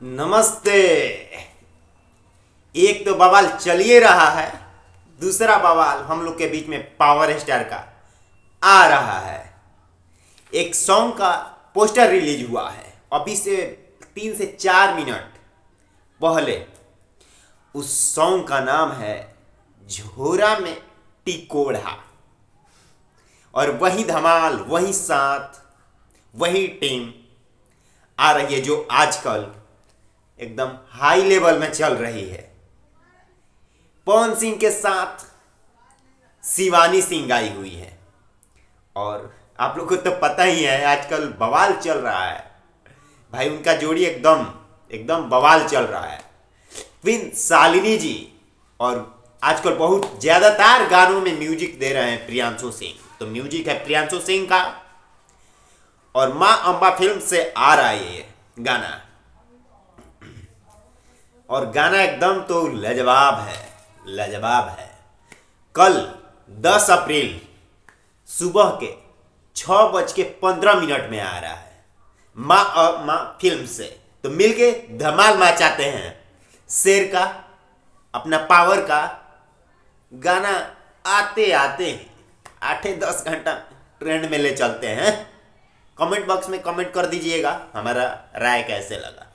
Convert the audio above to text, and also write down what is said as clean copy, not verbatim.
नमस्ते। एक तो बवाल चल ही रहा है, दूसरा बवाल हम लोग के बीच में पावर स्टार का आ रहा है। एक सॉन्ग का पोस्टर रिलीज हुआ है अभी से 3 से 4 मिनट पहले। उस सॉन्ग का नाम है झोरा में टिकोड़ा। और वही धमाल, वही साथ, वही टीम आ रही है जो आजकल एकदम हाई लेवल में चल रही है। पवन सिंह के साथ शिवानी सिंह आई हुई है। और आप लोग को तो पता ही है आजकल बवाल चल रहा है भाई, उनका जोड़ी एकदम एकदम बवाल चल रहा है। फिर शालिनी जी, और आजकल बहुत ज्यादातर गानों में म्यूजिक दे रहे हैं प्रियांशु सिंह। तो म्यूजिक है प्रियांशु सिंह का, और मां अंबा फिल्म से आ रहा है ये गाना। और गाना एकदम तो लाजवाब है, लाजवाब है। कल 10 अप्रैल सुबह के 6:15 में आ रहा है मां फिल्म से। तो मिलके धमाल मचाते हैं। शेर का, अपना पावर का गाना आते आते 8-10 घंटा ट्रेंड में ले चलते हैं। कमेंट बॉक्स में कमेंट कर दीजिएगा हमारा राय कैसे लगा।